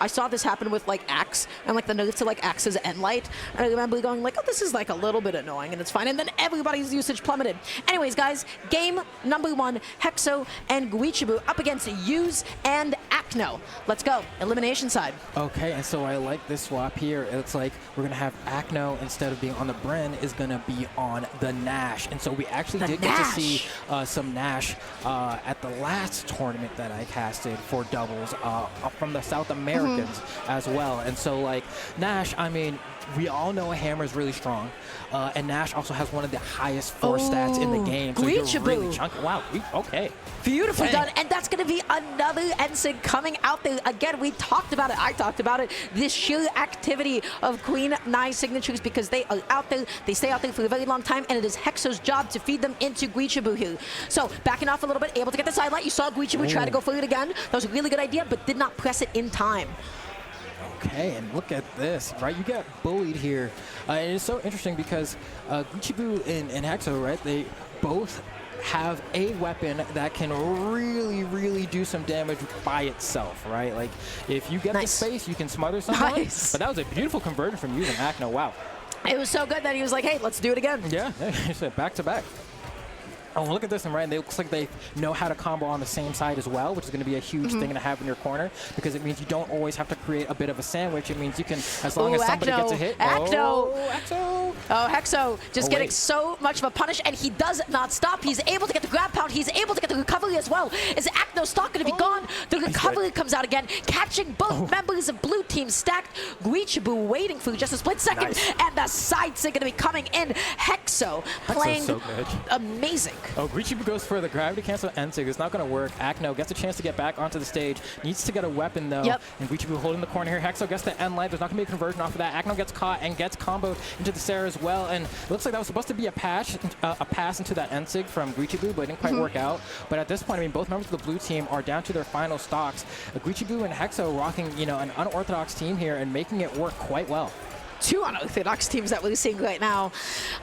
I saw this happen with like Axe and like the nerf to like Axe's Endlight. And I remember going like, oh, this is like a little bit annoying and it's fine. And then everybody's usage plummeted. Anyways, guys, game number 1, Hexo and Guichabou up against Use and Acno. Let's go. Elimination side. Okay, and so I like this swap here. It's like we're going to have Acno, instead of being on the Bren, is going to be on the Nash. And so we actually did get to see some Nash at the last tournament that I casted for doubles from the South Americans as well. And so, like, Nash, I mean, we all know a hammer is really strong, and Nash also has one of the highest force stats in the game. So you're really chunky. Wow, okay. Beautifully done, and that's going to be another NSYNC coming out there. Again, we talked about it, I talked about it, this sheer activity of Queen Nai signatures, because they are out there, they stay out there for a very long time, and it is Hexo's job to feed them into Guichabou here. So, backing off a little bit, able to get the sidelight. You saw Guichabou try to go for it again. That was a really good idea, but did not press it in time. Okay, and look at this, right? You get bullied here. And it's so interesting because Guichabou and Hexo, right, they both have a weapon that can really, really do some damage by itself, right? Like, if you get the space, you can smother someone. But that was a beautiful conversion from using Acno. Wow. It was so good that he was like, hey, let's do it again. Yeah, he said back to back. Oh, look at this, and right, and it looks like they know how to combo on the same side as well, which is going to be a huge thing to have in your corner, because it means you don't always have to create a bit of a sandwich. It means you can, as long as somebody gets a hit. Acno! Hexo! Oh, Hexo just getting so much of a punish, and he does not stop. He's able to get the grab pound. He's able to get the recovery as well. Is Acno's stock going to be gone? The recovery comes out again, catching both members of blue team stacked. Guichabou waiting for just a split second, and the side sig going to be coming in. Hexo playing amazing. Oh, Guichabou goes for the gravity cancel N-Sig. It's not going to work. Acno gets a chance to get back onto the stage. Needs to get a weapon, though. And Guichabou holding the corner here. Hexo gets the N-Light. There's not going to be a conversion off of that. Acno gets caught and gets comboed into the Sarah as well. And it looks like that was supposed to be a pass into that N-Sig from Guichabou, but it didn't quite work out. But at this point, I mean, both members of the blue team are down to their final stocks. Guichabou and Hexo rocking, you know, an unorthodox team here and making it work quite well. 2 unorthodox teams that we're seeing right now.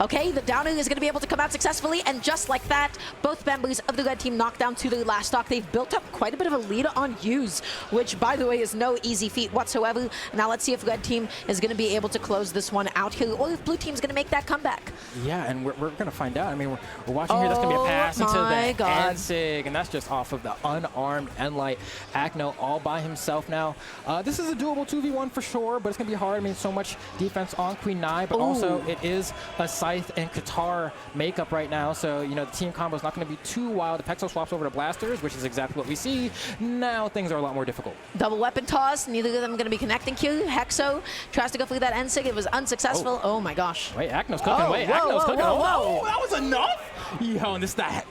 Okay, the downer is going to be able to come out successfully, and just like that, both members of the red team knocked down to their last stock. They've built up quite a bit of a lead on Use, which, by the way, is no easy feat whatsoever. Now let's see if red team is going to be able to close this one out here, or if blue team is going to make that comeback. Yeah, and we're going to find out. I mean, we're watching here. That's going to be a pass into the N-Sig, and that's just off of the unarmed N-Light. Acno all by himself now. This is a doable 2v1 for sure, but it's going to be hard. I mean, so much defense on Queen Nai, but also it is a Scythe and Qatar makeup right now, so, you know, the team combo is not going to be too wild. The Hexo swaps over to Blasters, which is exactly what we see. Now things are a lot more difficult. Double weapon toss. Neither of them going to be connecting Q. Hexo tries to go through that N-Sig. It was unsuccessful. Oh my gosh. Wait, Acno's cooking. Wait, Acno's cooking. Oh, that was enough? Yo, and this that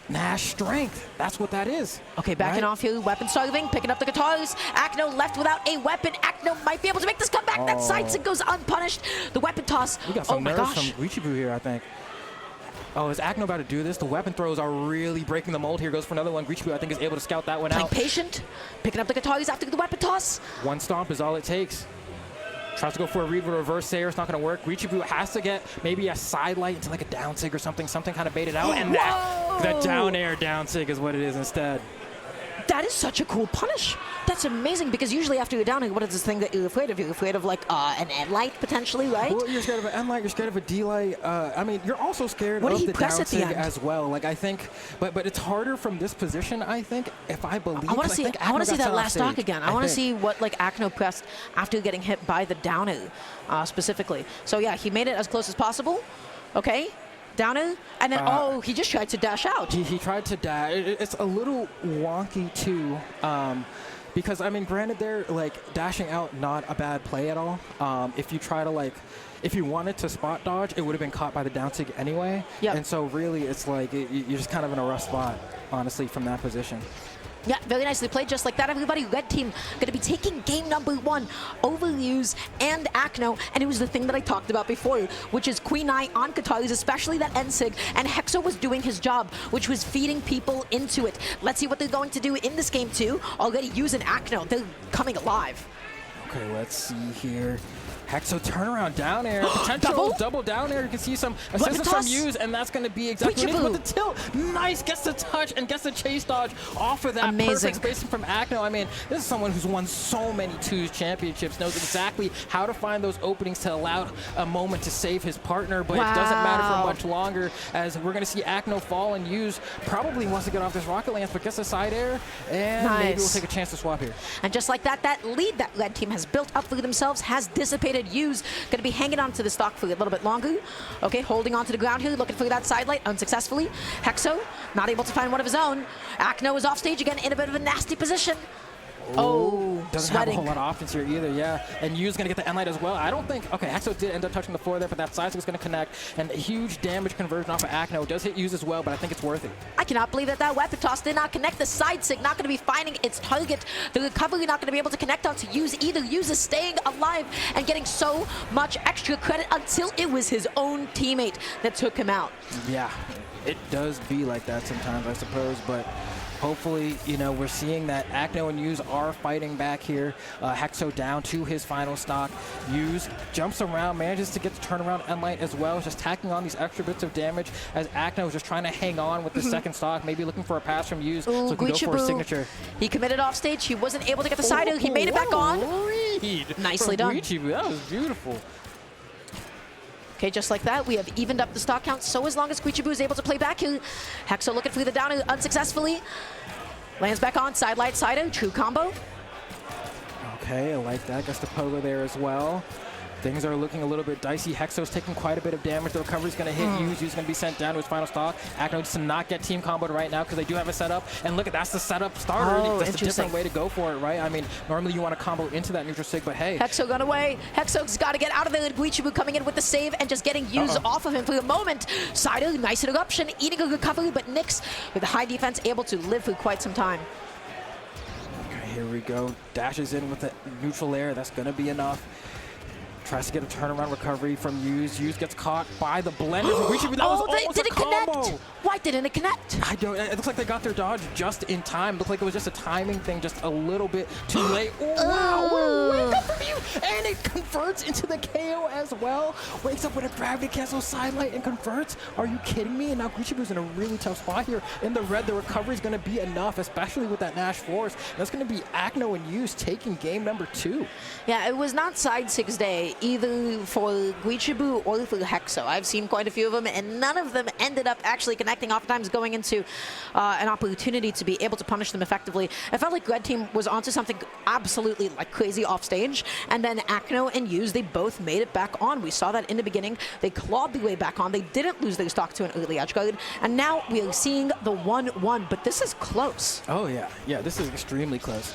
Nash strength. That's what that is. Okay, backing off here. Weapon starving, picking up the guitars. Acno left without a weapon. Acno might be able to make this comeback. That side sig goes unpunished. The weapon toss. We got some nerves from Guichabou here, I think. Oh, is Acno about to do this? The weapon throws are really breaking the mold here. Goes for another one. Guichabou, I think, is able to scout that one out. Patient, picking up the guitars after the weapon toss. One stomp is all it takes. Tries to go for a read with a reverse Sayer. It's not going to work. Guichabou has to get maybe a side light into like a down sig or something kind of baited out. And that down air down sig is what it is instead. That is such a cool punish. That's amazing, because usually after you're down, what is this thing that you're afraid of? You're afraid of like an N-Light potentially, right? Well, you're scared of an N-Light, you're scared of a D-Light. I mean, you're also scared of the down sig as well. Like, I think, but it's harder from this position, I think, if I believe. I want to see that last stock again. I want to see what like Acno pressed after getting hit by the downer specifically. So yeah, he made it as close as possible. Okay. Downer, and then he just tried to dash out. He tried to dash. It's a little wonky too, because I mean, granted, they're like dashing out, not a bad play at all. If you try to like, if you wanted to spot dodge, it would have been caught by the down sig anyway. And so really, it's like you're just kind of in a rough spot, honestly, from that position. Yeah, very nicely played, just like that. Everybody, red team going to be taking game number 1 over Use and Acno, and it was the thing that I talked about before, which is Queen Nai on Qataris, especially that N-Sig, and Hexo was doing his job, which was feeding people into it. Let's see what they're going to do in this game too. Already Use and Acno, they're coming alive. Okay, let's see here. Hexo turnaround down air, potential double down air. You can see some assistance from Use, and that's going to be exactly what it is with the tilt. Nice, gets the touch and gets the chase dodge off of that perfect spacing from Acno. I mean, this is someone who's won so many 2s championships, knows exactly how to find those openings to allow a moment to save his partner, but it doesn't matter for much longer, as we're going to see Acno fall, and Use probably wants to get off this rocket lance, but gets a side air, and maybe we'll take a chance to swap here. And just like that, that lead that Red Team has built up for themselves has dissipated. Use going to be hanging on to the stock for a little bit longer. Okay, holding on to the ground here, looking for that side light unsuccessfully. Hexo not able to find one of his own. Acno is off stage again in a bit of a nasty position. Oh, doesn't have a whole lot of options here either, yeah. And Yu's going to get the end light as well. I don't think, okay, Hexo did end up touching the floor there, but that side is going to connect, and a huge damage conversion off of Acno. It does hit Yuz as well, but I think it's worth it. I cannot believe that that weapon toss did not connect. The side sig not going to be finding its target. The recovery not going to be able to connect onto Yuz either. Yuz is staying alive and getting so much extra credit until it was his own teammate that took him out. Yeah, it does be like that sometimes, I suppose, but hopefully, you know, we're seeing that Acno and Yuz are fighting back here. Hexo down to his final stock. Yuz jumps around, manages to get the turnaround end light as well, just tacking on these extra bits of damage as Acno is just trying to hang on with the second stock, maybe looking for a pass from Yuz so he can go for a signature. He committed off stage. He wasn't able to get the side out. He made it back on. Nicely done. Guichabou. That was beautiful. Okay, just like that, we have evened up the stock count. So as long as Guichabou is able to play back here, Hexo looking for the down unsuccessfully. Lands back on, side light, side out, true combo. Okay, I like that. Gets the pogo there as well. Things are looking a little bit dicey. Hexo's taking quite a bit of damage. The recovery's going to hit Yuz. Yuz going to be sent down to his final stock. Acno needs to not get team comboed right now because they do have a setup. And look at that's the setup starter. That's a different way to go for it, right? I mean, normally you want to combo into that neutral sig, but hey. Hexo gone away. Hexo's got to get out of there. Guichabou coming in with the save and just getting Yuz off of him for a moment. Sider, nice interruption, eating a recovery, but Nyx with the high defense able to live for quite some time. Okay, here we go. Dashes in with the neutral air. That's going to be enough. Tries to get a turnaround recovery from Yuz. Yuz gets caught by the blender from Guichabou. That was almost a combo. Connect? Why didn't it connect? I don't. It looks like they got their dodge just in time. Looked like it was just a timing thing, just a little bit too late. Oh, wow! What a wake up from you! And it converts into the KO as well. Wakes up with a gravity cancel side light and converts. Are you kidding me? And now Guichabou's in a really tough spot here. In the red, the recovery is going to be enough, especially with that Nash force. That's going to be Acno and Yuz taking game number 2. Yeah, it was not side 6 day either for Guichabou or for Hexo. I've seen quite a few of them, and none of them ended up actually connecting, oftentimes going into an opportunity to be able to punish them effectively. I felt like Red Team was onto something absolutely like crazy off stage, and then Acno and Yuz, they both made it back on. We saw that in the beginning. They clawed the way back on. They didn't lose their stock to an early edge guard, and now we are seeing the 1-1, but this is close. Oh yeah, yeah, this is extremely close.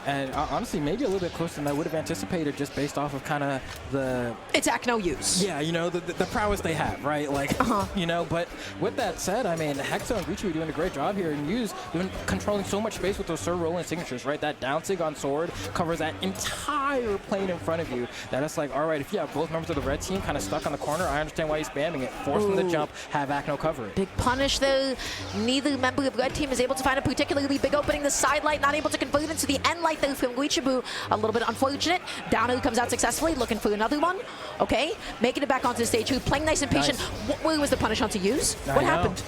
And honestly, maybe a little bit closer than I would have anticipated, just based off of kind of the... It's Acno Yuz. Yeah, you know, the prowess they have, right? Like, you know, but with that said, I mean, Hexo and Guichabou doing a great job here, and Yuz doing controlling so much space with those Sir rolling signatures, right? That down sig on sword covers that entire plane in front of you. That it's like, all right, if you have both members of the red team kind of stuck on the corner, I understand why he's spamming it. Force them to jump, have Acno cover it. Big punish there. Neither member of red team is able to find a particularly big opening. The side light not able to convert into the end light there from Guichabou. A little bit unfortunate. Downer comes out successfully, looking for another one. Okay, making it back onto the stage. Playing nice and patient. Where was the punish onto Yuz? What happened?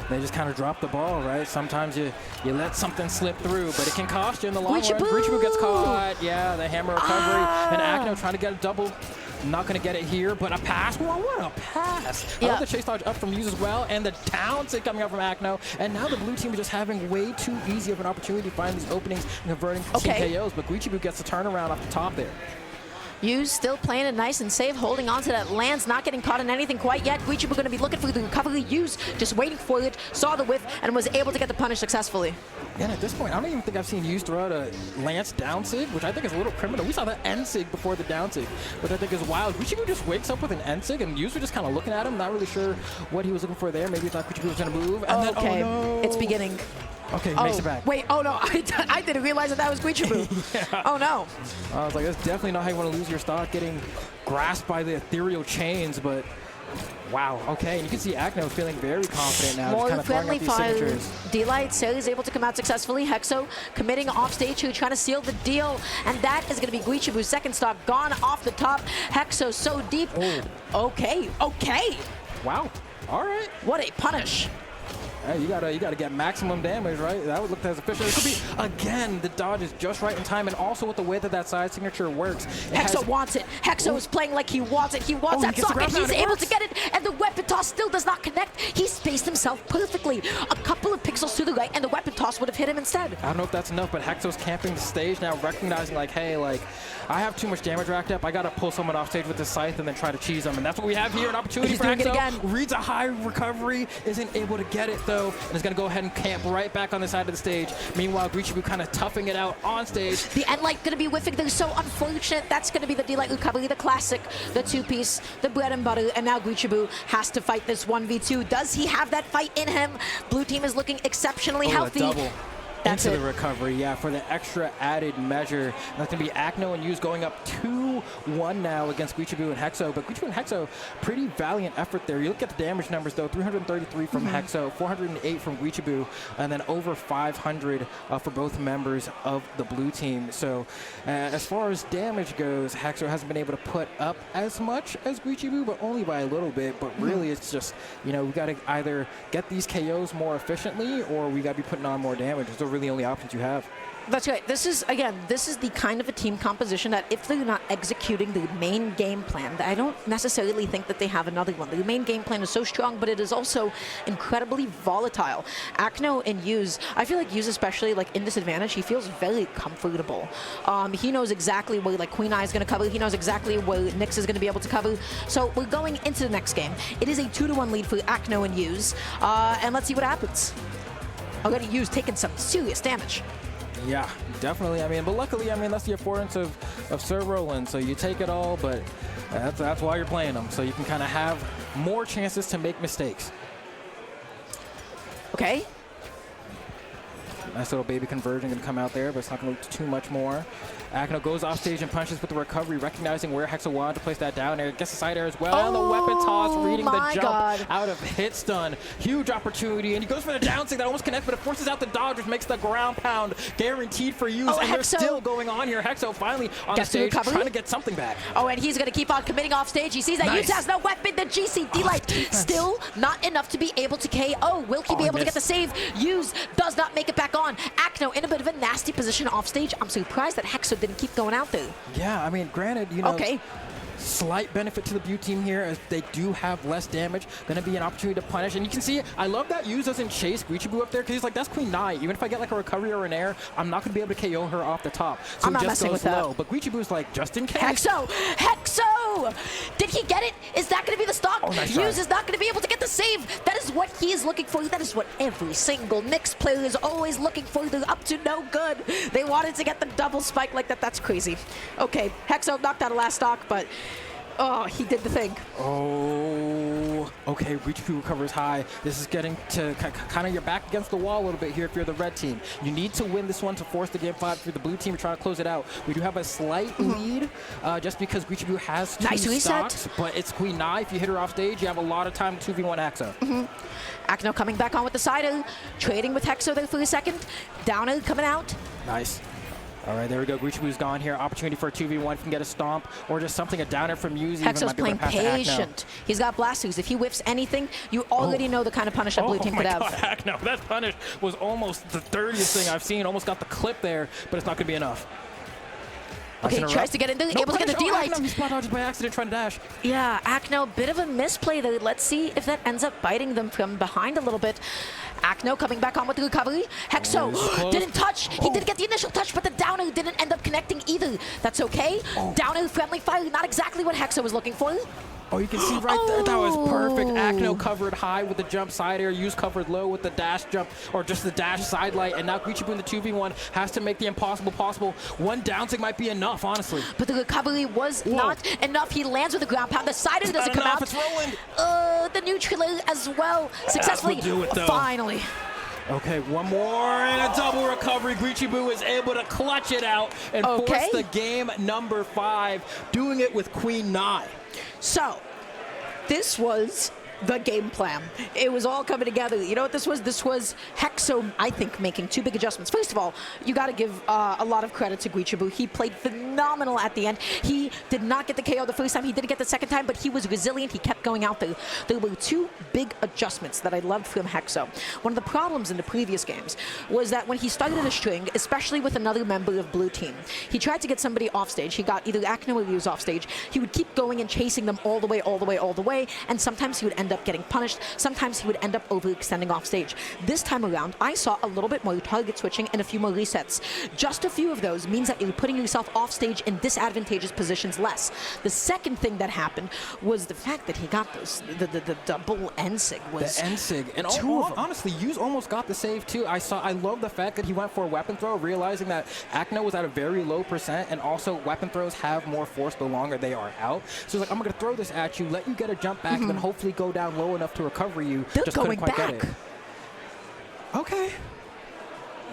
They just kind of dropped the ball, right? Sometimes you let something slip through, but it can cost you in the long run. Guichabou gets caught. Yeah, the hammer recovery. And Acno trying to get a double. Not going to get it here, but a pass. Wow, what a pass. I love the chase dodge up from Yuz as well, and the down sig coming out from Acno. And now the blue team is just having way too easy of an opportunity to find these openings and converting to team KOs, but Guichabou gets the turnaround off the top there. Yuz still playing it nice and safe, holding on to that lands, not getting caught in anything quite yet. Guichabou going to be looking for the recovery. Yuz just waiting for it, saw the whiff, and was able to get the punish successfully. And at this point, I don't even think I've seen Yuz throw out a lance down sig, which I think is a little criminal. We saw that end sig before the down sig, which I think is wild. Guichabou just wakes up with an end sig, and Yuz were just kind of looking at him, not really sure what he was looking for there. Maybe he thought Guichabou was going to move. And then, oh no. It's beginning. Okay, makes it back. Wait, oh no, I didn't realize that was Guichabou. Yeah. Oh no. I was like, that's definitely not how you want to lose your stock, getting grasped by the ethereal chains, but Wow, okay, and you can see Acno feeling very confident now. More just kind of friendly throwing out these fire. signatures. D-Light still is able to come out successfully. Hexo committing off stage, who trying to seal the deal, and that is going to be Guichabou's second stock gone off the top. Hexo so deep. Oh. Okay. Wow, all right. What a punish. Hey, you gotta get maximum damage, right? That would look as efficient. It could be, again, the dodge is just right in time, and also with the way that side signature works. Hexo wants it. Hexo is playing like he wants it. He wants that stock, and he's able to get it, and the weapon toss still does not connect. He spaced himself perfectly. A couple of pixels to the right, and the weapon toss would have hit him instead. I don't know if that's enough, but Hexo's camping the stage now, recognizing like, hey, like, I have too much damage racked up. I gotta pull someone off stage with the scythe and then try to cheese them, and that's what we have here, an opportunity for Hexo. Reads a high recovery, isn't able to get it though, and is gonna go ahead and camp right back on the side of the stage. Meanwhile, Guichabou kind of toughing it out on stage. The end light gonna be whiffing. They're so unfortunate. That's gonna be the D-Light recovery, the classic, the two-piece, the bread and butter, and now Guichabou has to fight this 1v2. Does he have that fight in him? Blue team is looking exceptionally healthy. Double. That's into it. The recovery, yeah, for the extra added measure. That's going to be Acno and Use going up 2-1 now against Guichabou and Hexo. But Guichabou and Hexo, pretty valiant effort there. You look at the damage numbers, though, 333 from Hexo, 408 from Guichabou, and then over 500 for both members of the blue team. So as far as damage goes, Hexo hasn't been able to put up as much as Guichabou, but only by a little bit. But really, it's just, you know, we got to either get these KOs more efficiently or we got to be putting on more damage. Those are really the only options you have. That's right. This is the kind of a team composition that if they're not executing the main game plan, I don't necessarily think that they have another one. The main game plan is so strong, but it is also incredibly volatile. Acno and Use, I feel like Use especially, like in disadvantage, he feels very comfortable. He knows exactly where like Queen Eye is going to cover. He knows exactly where Nyx is going to be able to cover. So we're going into the next game. It is a 2-1 lead for Acno and Use, and let's see what happens. Already Use taking some serious damage. Yeah, definitely. I mean, but luckily, I mean, that's the affordance of serve rolling. So you take it all, but that's why you're playing them. So you can kind of have more chances to make mistakes. Okay. Nice little baby conversion going to come out there, but it's not going to look too much more. Acno goes off stage and punches with the recovery, recognizing where Hexo wanted to place that down air. Gets the side air as well. And the weapon toss, reading the jump out of hit stun. Huge opportunity. And he goes for the down stick that almost connects, but it forces out the dodge, which makes the ground pound guaranteed for Use. And they're still going on here. Hexo finally on the stage trying to get something back. Oh, and he's going to keep on committing off stage. He sees that Use has no weapon. The GC D-Light still not enough to be able to KO. Will he be able to get the save? Use does not make it back on. Acno in a bit of a nasty position off stage. I'm surprised that Hexo didn't keep going out there. Yeah, I mean, granted, you know, slight benefit to the blue team here as they do have less damage. Going to be an opportunity to punish. And you can see, I love that Use doesn't chase Guichabou up there because he's like, that's Queen Nai. Even if I get like a recovery or an air, I'm not going to be able to KO her off the top. So I'm not messing with that. But Guichabou's like, just in case. Hexo! Hexo! Did he get it? Is that going to be the stock? Use is not going to be able to get the save. That is what he is looking for. That is what every single Nyx player is always looking for. They're up to no good. They wanted to get the double spike like that. That's crazy. Okay, Hexo knocked out a last stock, but oh, he did the thing. Oh, okay, Guichabou recovers high. This is getting to kind of your back against the wall a little bit here if you're the red team. You need to win this one to force the game 5 for the blue team to try to close it out. We do have a slight lead just because Guichabou has two stocks, but it's Queen Nai. If you hit her off stage, you have a lot of time to 2v1 Hexo. Acno coming back on with the side A, trading with Hexo there for a second. Downer coming out. Nice. All right, there we go. Guichabou's gone here. Opportunity for a 2v1. Can get a stomp or just something, a downer from Yuzi. Hexo's playing patient. He's got blasters. If he whiffs anything, you already know the kind of punish that blue team could have. Oh my God, Acno. That punish was almost the dirtiest thing I've seen. Almost got the clip there, but it's not going to be enough. Okay, he tries to get in there, able to get the D-Light. He spot dodged by accident trying to dash. Yeah, Acno, bit of a misplay there. Let's see if that ends up biting them from behind a little bit. Acno coming back on with the recovery. Hexo didn't touch. He did get the initial touch, but the downer didn't end up connecting either. That's okay. Downer, friendly fire, not exactly what Hexo was looking for. Oh, you can see right there, that was perfect. Acno covered high with the jump side air, Use covered low with the dash jump, or just the dash side light, and now Guichabou in the 2v1 has to make the impossible possible. One down tick might be enough, honestly. But the recovery was not enough. He lands with the ground pound. The side air doesn't come out. It's rolling. The neutral as well. Successfully, do it, though. Finally. Okay, one more and a double recovery. Guichabou is able to clutch it out and force the game number 5, doing it with Queen Nai. So, this was the game plan. It was all coming together. You know what this was? This was Hexo, I think, making 2 big adjustments. First of all, you got to give a lot of credit to Guichabou. He played phenomenal at the end. He did not get the KO the first time. He didn't get the second time, but he was resilient. He kept going out there. There were 2 big adjustments that I loved from Hexo. One of the problems in the previous games was that when he started in a string, especially with another member of blue team, he tried to get somebody off stage. He got either Acno or he was off stage. He would keep going and chasing them all the way, all the way, all the way, and sometimes he would end up getting punished. Sometimes he would end up overextending off stage. This time around, I saw a little bit more target switching and a few more resets. Just a few of those means that you're putting yourself off stage in disadvantageous positions less. The second thing that happened was the fact that he got those, the double N-Sig was the N-Sig. And honestly, Yuz almost got the save too. I love the fact that he went for a weapon throw, realizing that Acno was at a very low percent, and also weapon throws have more force the longer they are out. So he's like, I'm going to throw this at you, let you get a jump back, and then hopefully go down low enough to recover you. They're just going couldn't quite back. get it. Okay.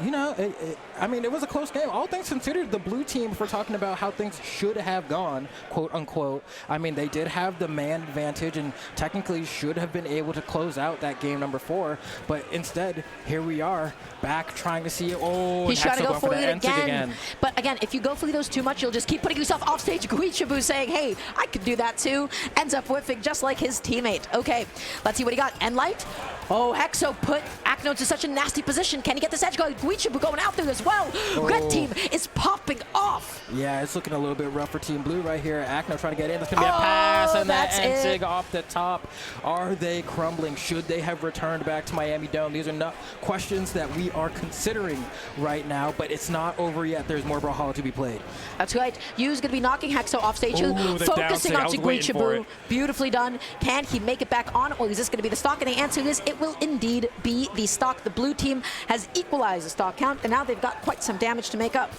You know, I mean, it was a close game. All things considered, the blue team, if we're talking about how things should have gone, quote unquote, I mean, they did have the man advantage and technically should have been able to close out that game number 4. But instead, here we are back trying to see it. Oh, he's trying to go for it again. But again, if you go for those too much, you'll just keep putting yourself off stage. Guichabou saying, hey, I could do that too. Ends up whiffing just like his teammate. Okay, let's see what he got. Enlight. Oh, Hexo put Acno to such a nasty position. Can he get this edge guard? Guichabou going out there as well. Red team is popping off. Yeah, it's looking a little bit rough for Team Blue right here. Acno trying to get in. That's going to be a pass, and that N-Sig off the top. Are they crumbling? Should they have returned back to Miami Dome? These are not questions that we are considering right now, but it's not over yet. There's more Brawlhalla to be played. That's right. Yu's going to be knocking Hexo off stage. Ooh, focusing onto Guichabou. Beautifully done. Can he make it back on, or is this going to be the stock? And the answer is it will indeed be the stock. The blue team has equalized the stock count, and now they've got quite some damage to make up.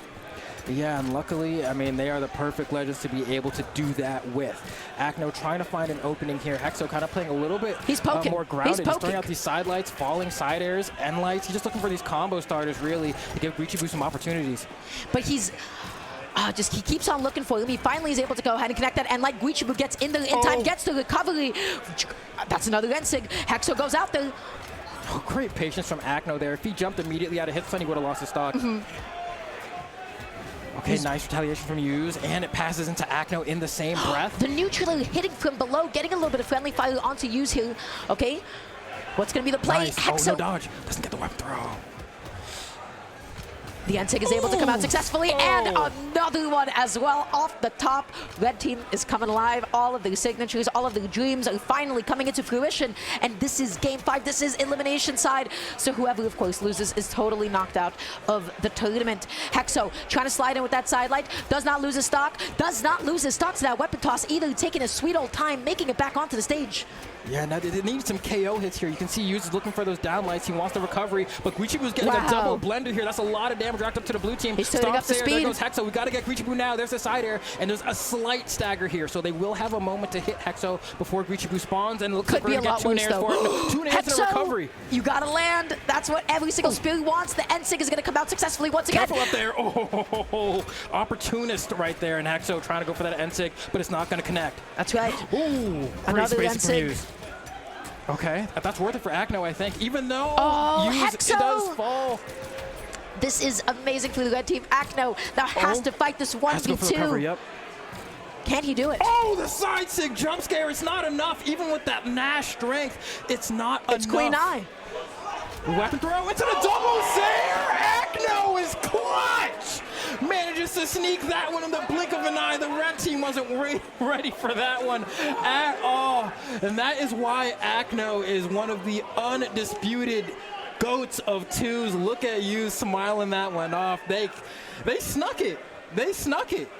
Yeah, and luckily, I mean, they are the perfect legends to be able to do that with. Acno trying to find an opening here. Hexo kind of playing a little bit more grounded. He's throwing out these side lights, falling side airs, end lights. He's just looking for these combo starters, really, to give Guichabou some opportunities. But he's... he keeps on looking for him. He finally is able to go ahead and connect that, and like Guichabou gets in there in time, gets the recovery. That's another N-Sig. Hexo goes out there. Oh, great patience from Acno there. If he jumped immediately out of Hitstun, he would have lost his stock. Okay, nice retaliation from Yuz, and it passes into Acno in the same breath. The neutraler hitting from below, getting a little bit of friendly fire onto Yuz here. Okay, what's going to be the play? Nice. Hexo. Oh, no dodge. Doesn't get the weapon throw. The N-Sig is able to come out successfully, and another one as well off the top. Red team is coming alive. All of their signatures, all of their dreams are finally coming into fruition, and this is game 5. This is elimination side. So whoever, of course, loses is totally knocked out of the tournament. Hexo trying to slide in with that side light. Does not lose his stock. Does not lose his stock to that weapon toss either. Taking a sweet old time, making it back onto the stage. Yeah, now they need some KO hits here. You can see Yuz is looking for those down lights. He wants the recovery, but Guichabou's getting a double blender here. That's a lot of damage racked up to the blue team. He's turning up the speed. There goes Hexo. We got to get Guichabou now. There's the side air, and there's a slight stagger here, so they will have a moment to hit Hexo before Guichabou spawns, and it looks like we're going to get 2 nairs for it. 2 nairs and a recovery. You got to land. That's what every single Spirit wants. The N-Sig is going to come out successfully once again. Careful up there. Oh, opportunist right there, and Hexo trying to go for that N-Sig, but it's not going to connect. That's right. Ooh, another N-Sig. Okay, that's worth it for Acno, I think, even though Hexo. It does fall. This is amazing for the red team. Acno now has to fight this 1v2. Yep. Can he do it? Oh, the side sig jump scare. It's not enough. Even with that Nash strength, it's not enough. It's Queen Eye. Weapon throw into the double Zaire. Acno is clutch. Manages to sneak that one in the blink of an eye. The red team wasn't ready for that one at all. And that is why Acno is one of the undisputed GOATs of twos. Look at you smiling that one off. They snuck it. They snuck it.